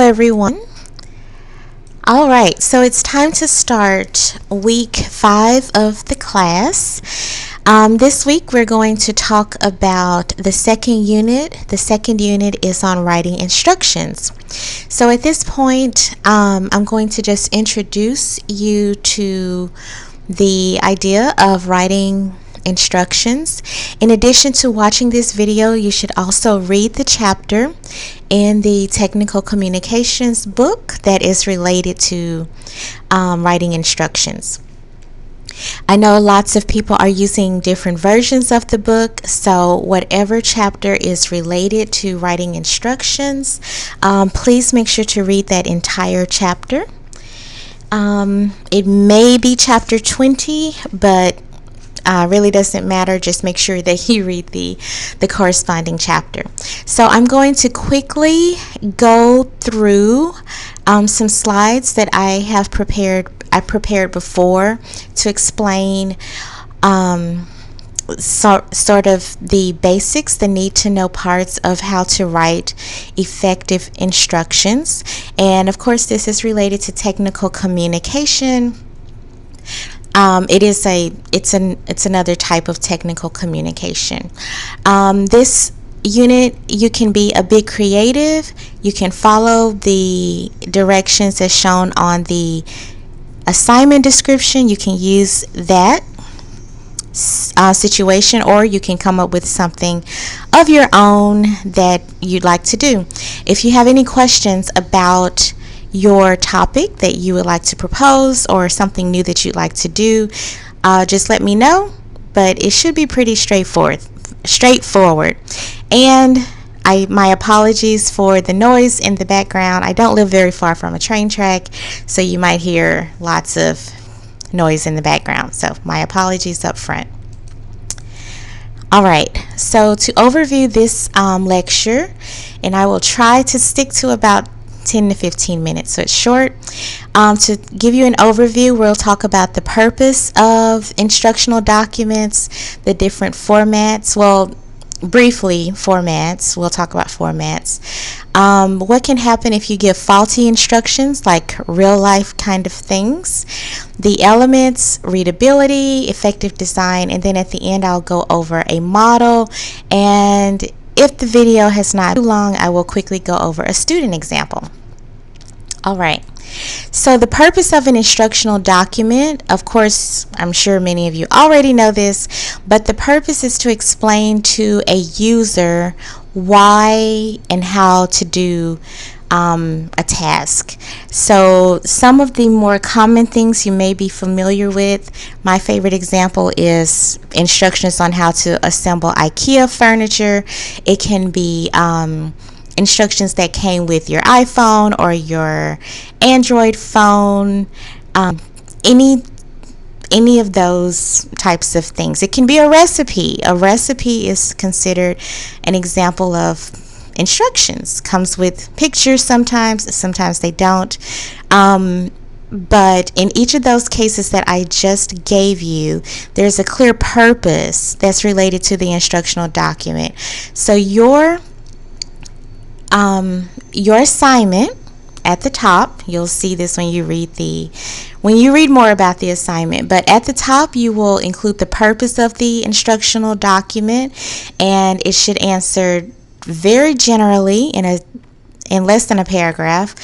everyone. All right, so it's time to start week 5 of the class. This week we're going to talk about the second unit. The second unit is on writing instructions. So at this point, I'm going to just introduce you to the idea of writing instructions. In addition to watching this video, you should also read the chapter in the technical communications book that is related to writing instructions. I know lots of people are using different versions of the book, so whatever chapter is related to writing instructions, please make sure to read that entire chapter. It may be chapter 20, but really doesn't matter. Just make sure that you read the corresponding chapter. So I'm going to quickly go through some slides that I have prepared. I prepared before to explain sort of the basics, the need to know parts of how to write effective instructions. And of course, this is related to technical communication. It's another type of technical communication. This unit, you can be a bit creative. You can follow the directions as shown on the assignment description. You can use that situation, or you can come up with something of your own that you'd like to do. If you have any questions about your topic that you would like to propose or something new that you'd like to do, just let me know, but it should be pretty straightforward. And my apologies for the noise in the background. I don't live very far from a train track, so you might hear lots of noise in the background, so my apologies up front. All right, so to overview this lecture, and I will try to stick to about 10 to 15 minutes, so it's short. To give you an overview, we'll talk about the purpose of instructional documents, the different formats. Well, briefly, formats. We'll talk about formats. What can happen if you give faulty instructions, like real life kind of things, the elements, readability, effective design, and then at the end I'll go over a model, and if the video has not too long, I will quickly go over a student example. All right. So the purpose of an instructional document, of course, I'm sure many of you already know this, but the purpose is to explain to a user why and how to do a task. So some of the more common things you may be familiar with, my favorite example is instructions on how to assemble IKEA furniture. It can be instructions that came with your iPhone or your Android phone, any of those types of things. It can be a recipe. A recipe is considered an example of instructions. Comes with pictures sometimes they don't. But in each of those cases that I just gave you, there's a clear purpose that's related to the instructional document. So your assignment at the top, you'll see this when you read more about the assignment, but at the top you will include the purpose of the instructional document, and it should answer very generally in less than a paragraph.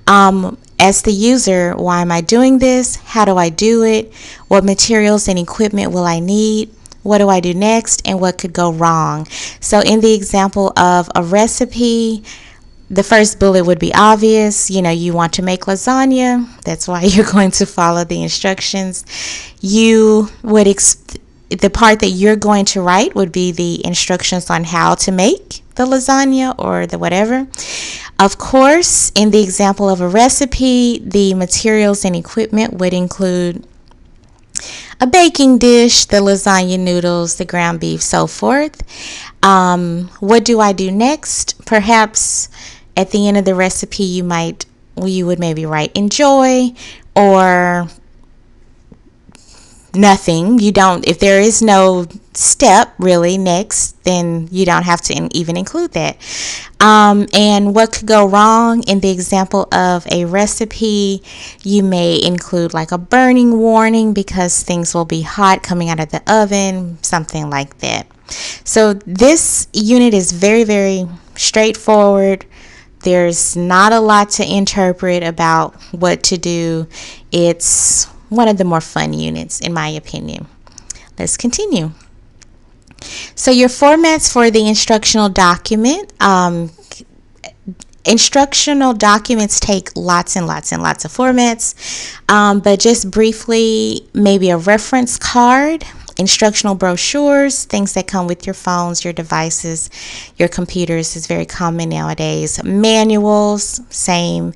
As the user, why am I doing this? How do I do it? What materials and equipment will I need? What do I do next? And what could go wrong? So in the example of a recipe, the first bullet would be obvious. You want to make lasagna. That's why you're going to follow the instructions. You would the part that you're going to write would be the instructions on how to make the lasagna or the whatever. Of course, in the example of a recipe, the materials and equipment would include a baking dish, the lasagna noodles, the ground beef, so forth. What do I do next? Perhaps at the end of the recipe you would maybe write enjoy, or nothing. You don't, if there is no step really next, then you don't have to even include that. And what could go wrong in the example of a recipe, you may include like a burning warning because things will be hot coming out of the oven, something like that. So this unit is very, very straightforward. There's not a lot to interpret about what to do. It's one of the more fun units, in my opinion. Let's continue. So your formats for the instructional document. Instructional documents take lots and lots and lots of formats, but just briefly, maybe a reference card, instructional brochures, things that come with your phones, your devices, your computers is very common nowadays. Manuals, same.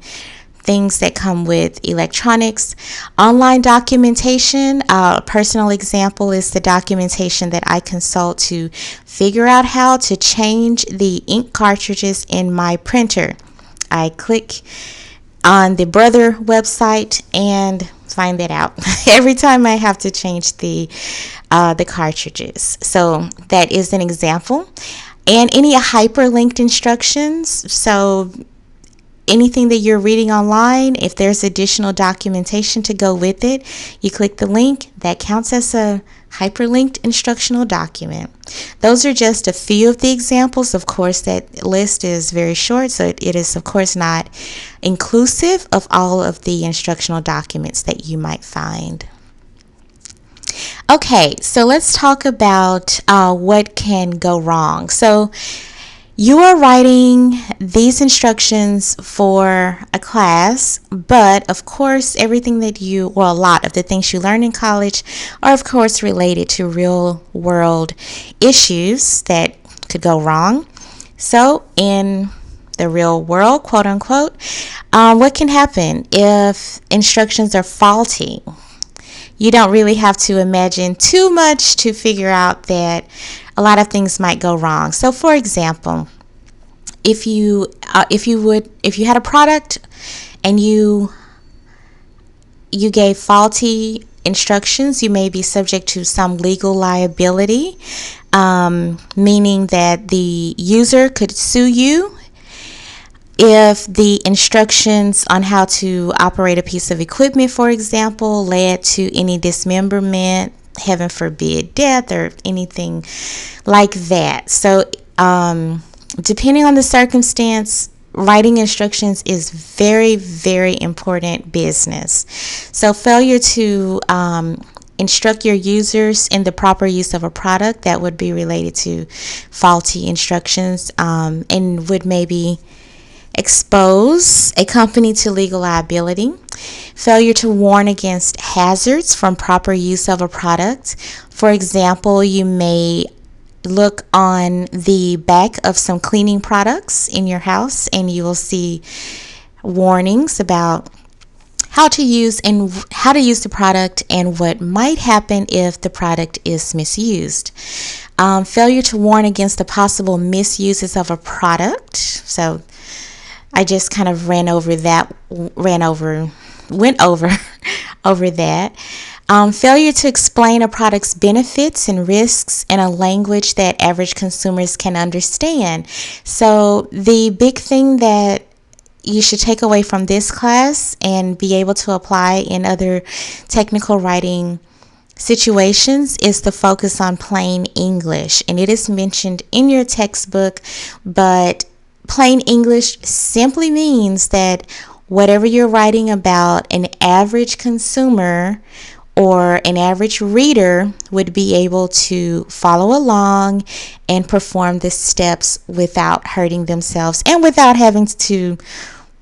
Things that come with electronics. Online documentation, a personal example is the documentation that I consult to figure out how to change the ink cartridges in my printer. I click on the Brother website and find that out every time I have to change the cartridges. So that is an example. And any hyperlinked instructions, so anything that you're reading online, if there's additional documentation to go with it, you click the link. That counts as a hyperlinked instructional document. Those are just a few of the examples. Of course, that list is very short, so it is, of course, not inclusive of all of the instructional documents that you might find. Okay, so let's talk about what can go wrong. So you are writing these instructions for a class, but of course everything that a lot of the things you learn in college are of course related to real world issues that could go wrong. So in the real world, quote unquote, what can happen if instructions are faulty? You don't really have to imagine too much to figure out that a lot of things might go wrong. So for example, if you had a product and you gave faulty instructions, you may be subject to some legal liability, meaning that the user could sue you if the instructions on how to operate a piece of equipment, for example, led to any dismemberment, heaven forbid, death, or anything like that. So depending on the circumstance, writing instructions is very, very important business. So failure to instruct your users in the proper use of a product, that would be related to faulty instructions, and would maybe expose a company to legal liability. Failure to warn against hazards from proper use of a product. For example, you may look on the back of some cleaning products in your house and you will see warnings about how to use the product and what might happen if the product is misused. Failure to warn against the possible misuses of a product. So I just kind of went over that. Failure to explain a product's benefits and risks in a language that average consumers can understand. So the big thing that you should take away from this class and be able to apply in other technical writing situations is the focus on plain English. And it is mentioned in your textbook, but plain English simply means that whatever you're writing about, an average consumer or an average reader would be able to follow along and perform the steps without hurting themselves and without having to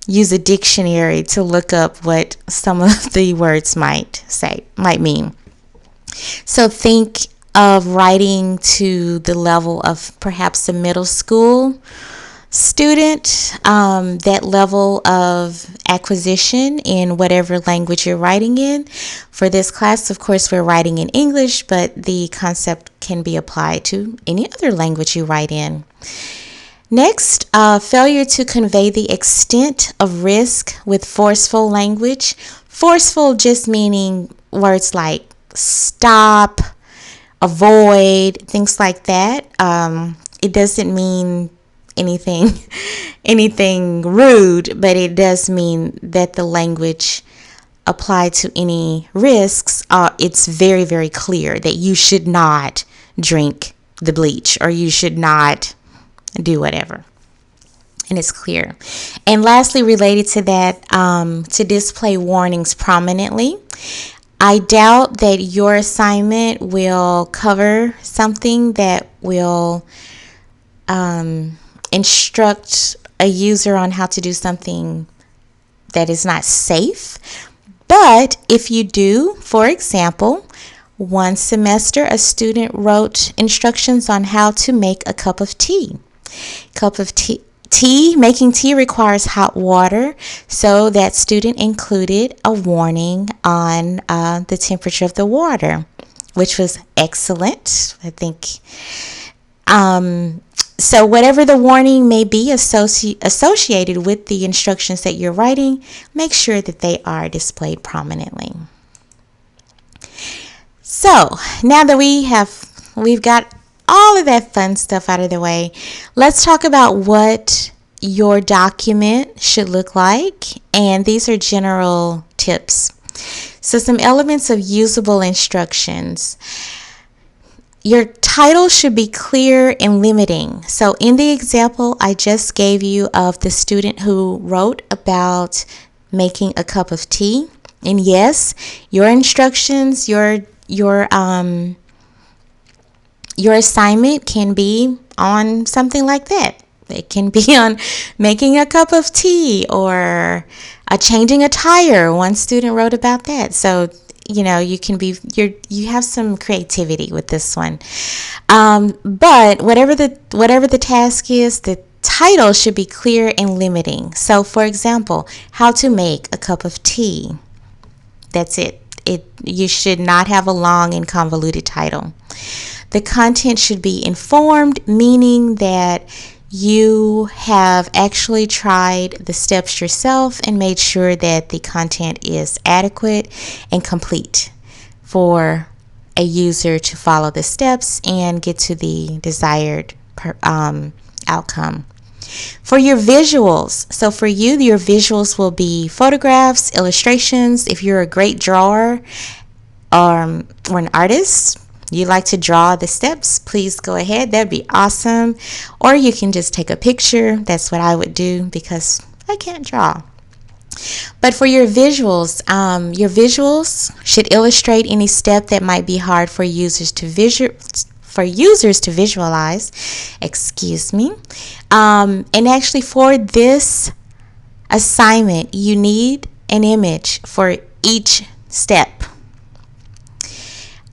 use a dictionary to look up what some of the words might mean. So think of writing to the level of perhaps a middle school student, that level of acquisition in whatever language you're writing in. For this class, of course, we're writing in English, but the concept can be applied to any other language you write in. Next, failure to convey the extent of risk with forceful language. Forceful just meaning words like stop, avoid, things like that. It doesn't mean anything anything rude, but it does mean that the language applied to any risks, it's very, very clear that you should not drink the bleach or you should not do whatever. And it's clear. And lastly, related to that, to display warnings prominently. I doubt that your assignment will cover something that will instruct a user on how to do something that is not safe. But if you do, for example, one semester a student wrote instructions on how to make a cup of tea. Making tea requires hot water, so that student included a warning on the temperature of the water, which was excellent, I think. So whatever the warning may be associated with the instructions that you're writing, make sure that they are displayed prominently. So now that we've got all of that fun stuff out of the way, let's talk about what your document should look like. And these are general tips. So some elements of usable instructions. Your title should be clear and limiting. So in the example I just gave you of the student who wrote about making a cup of tea, and yes, your instructions, your assignment can be on something like that. It can be on making a cup of tea or changing a tire. One student wrote about that. So you have some creativity with this one. But whatever the task is, the title should be clear and limiting. So for example, how to make a cup of tea. That's it. You should not have a long and convoluted title. The content should be informed, meaning that you have actually tried the steps yourself and made sure that the content is adequate and complete for a user to follow the steps and get to the desired outcome. For your visuals, so for you, your visuals will be photographs, illustrations. If you're a great drawer or an artist, you like to draw the steps, please go ahead. That'd be awesome. Or you can just take a picture. That's what I would do because I can't draw. But for your visuals should illustrate any step that might be hard for users to visualize. Excuse me. And actually, for this assignment, you need an image for each step.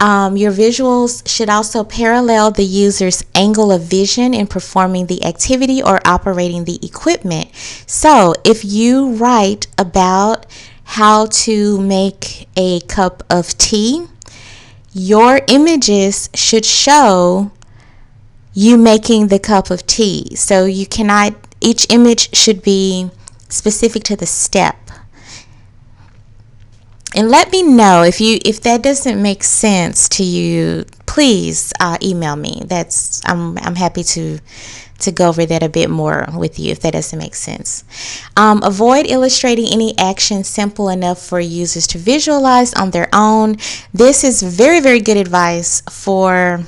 Your visuals should also parallel the user's angle of vision in performing the activity or operating the equipment. So if you write about how to make a cup of tea, your images should show you making the cup of tea. So each image should be specific to the step. And let me know if that doesn't make sense to you. Please email me. I'm happy to go over that a bit more with you if that doesn't make sense. Avoid illustrating any action simple enough for users to visualize on their own. This is very, very good advice for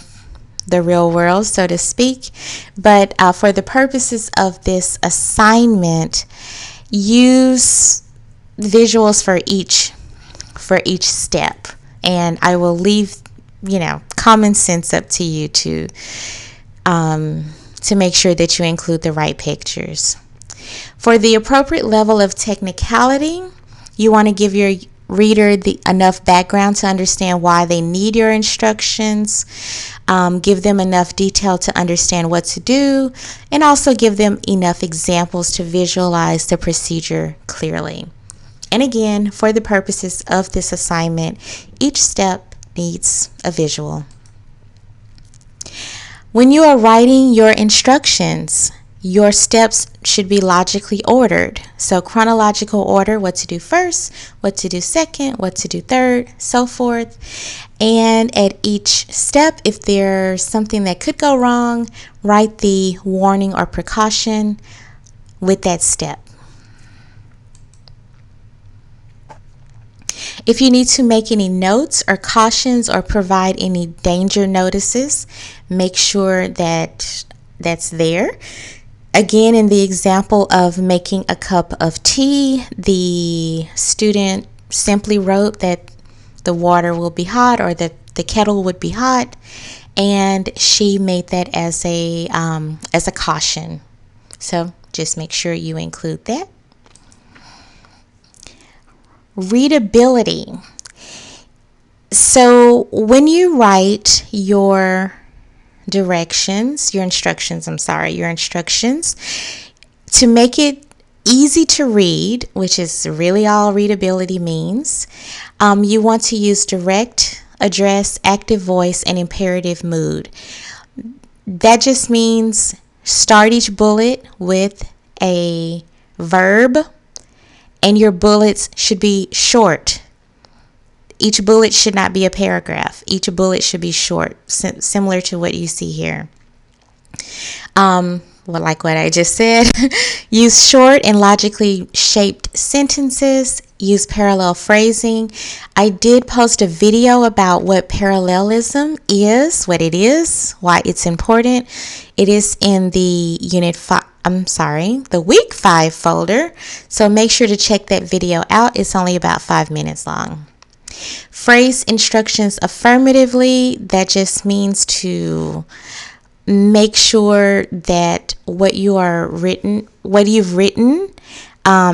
the real world, so to speak. But for the purposes of this assignment, use visuals for each step, and I will leave common sense up to you to make sure that you include the right pictures. For the appropriate level of technicality, you want to give your reader enough background to understand why they need your instructions, give them enough detail to understand what to do, and also give them enough examples to visualize the procedure clearly. And again, for the purposes of this assignment, each step needs a visual. When you are writing your instructions, your steps should be logically ordered. So chronological order, what to do first, what to do second, what to do third, so forth. And at each step, if there's something that could go wrong, write the warning or precaution with that step. If you need to make any notes or cautions or provide any danger notices, make sure that that's there. Again, in the example of making a cup of tea, the student simply wrote that the water will be hot, or that the kettle would be hot, and she made that as a caution. So just make sure you include that. Readability. So when you write your instructions, to make it easy to read, which is really all readability means, you want to use direct, address, active voice, and imperative mood. That just means start each bullet with a verb, and your bullets should be short. Each bullet should not be a paragraph. Each bullet should be short, similar to what you see here. Like what I just said, use short and logically shaped sentences. Use parallel phrasing. I did post a video about what parallelism is, what it is, why it's important. It is in the the week 5 folder. So make sure to check that video out. It's only about 5 minutes long. Phrase instructions affirmatively. That just means to make sure that what you've written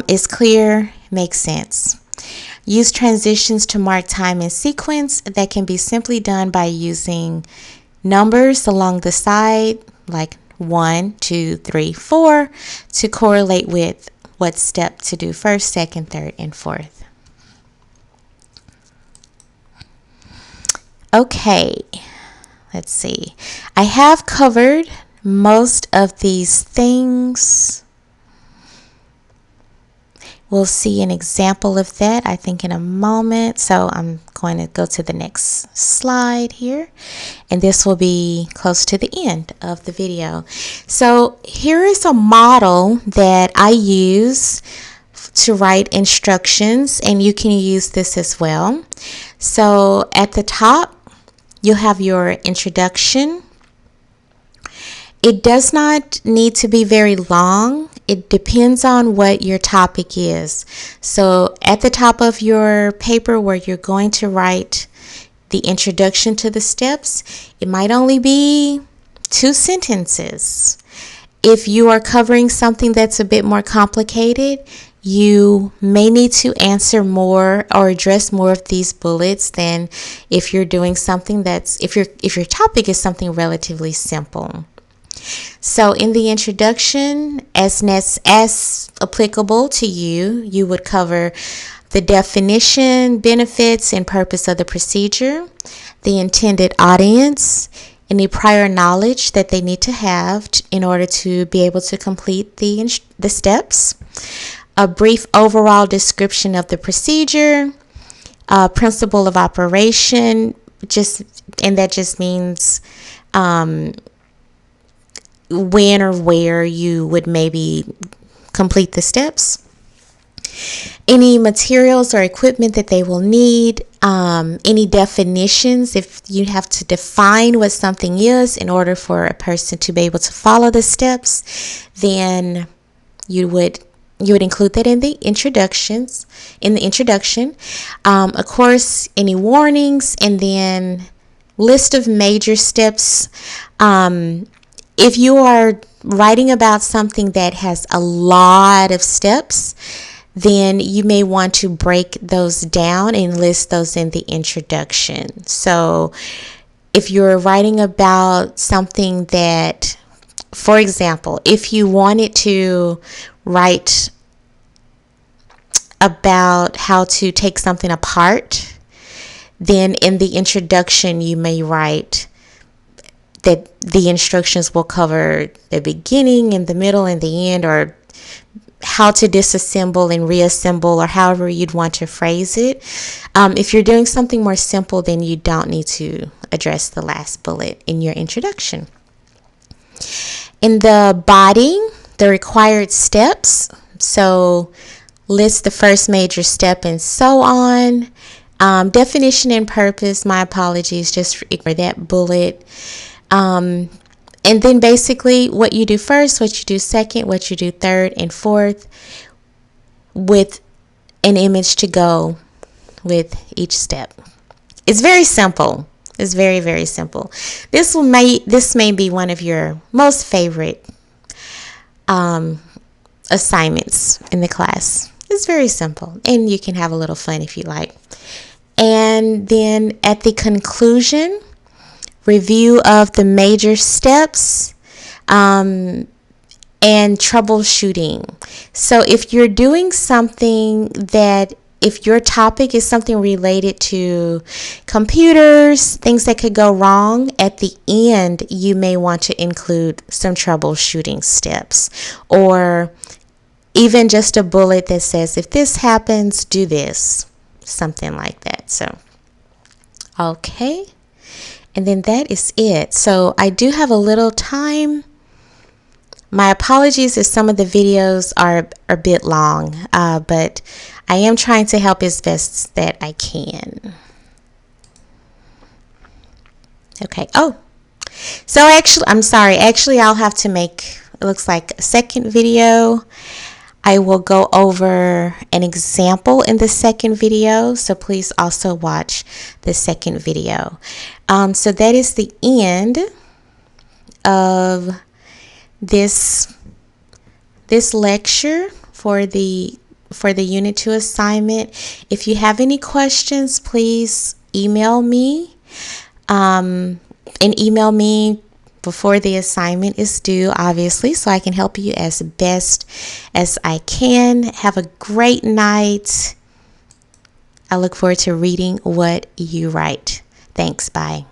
is clear, makes sense. Use transitions to mark time and sequence. That can be simply done by using numbers along the side, like 1, 2, 3, 4, to correlate with what step to do first, second, third, and fourth. Okay, let's see. I have covered most of these things. We'll see an example of that, I think, in a moment. So I'm going to go to the next slide here, and this will be close to the end of the video. So here is a model that I use to write instructions, and you can use this as well. So at the top, you'll have your introduction. It does not need to be very long. It depends on what your topic is. So at the top of your paper where you're going to write the introduction to the steps, it might only be 2 sentences. If you are covering something that's a bit more complicated, you may need to answer more or address more of these bullets than if you're doing something if your topic is something relatively simple. So in the introduction, as applicable to you, you would cover the definition, benefits, and purpose of the procedure, the intended audience, any prior knowledge that they need to have in order to be able to complete the steps, a brief overall description of the procedure, principle of operation, and that just means when or where you would maybe complete the steps, any materials or equipment that they will need, any definitions, if you have to define what something is in order for a person to be able to follow the steps, then you would include that in the introduction. Of course, any warnings, and then list of major steps. If you are writing about something that has a lot of steps, then you may want to break those down and list those in the introduction. So if you're writing about something that, for example, if you wanted to write about how to take something apart, then in the introduction you may write that the instructions will cover the beginning and the middle and the end, or how to disassemble and reassemble, or however you'd want to phrase it. If you're doing something more simple, then you don't need to address the last bullet in your introduction. In the body, the required steps, so list the first major step and so on. Definition and purpose, my apologies, just ignore that bullet. And then basically what you do first, what you do second, what you do third and fourth, with an image to go with each step. It's very simple. It's very, very simple. This may be one of your most favorite assignments in the class. It's very simple, and you can have a little fun if you like. And then at the conclusion, review of the major steps and troubleshooting. So if you're doing something if your topic is something related to computers, things that could go wrong, at the end you may want to include some troubleshooting steps, or even just a bullet that says, if this happens, do this, something like that. So, okay. And then that is it. So I do have a little time. My apologies if some of the videos are a bit long, but I am trying to help as best that I can. Okay. Oh, so I'm sorry. Actually, I'll have to make, it looks like a second video. I will go over an example in the second video, so please also watch the second video. So that is the end of this lecture for the Unit 2 assignment. If you have any questions, please email me, and email me before the assignment is due, obviously, so I can help you as best as I can. Have a great night. I look forward to reading what you write. Thanks. Bye.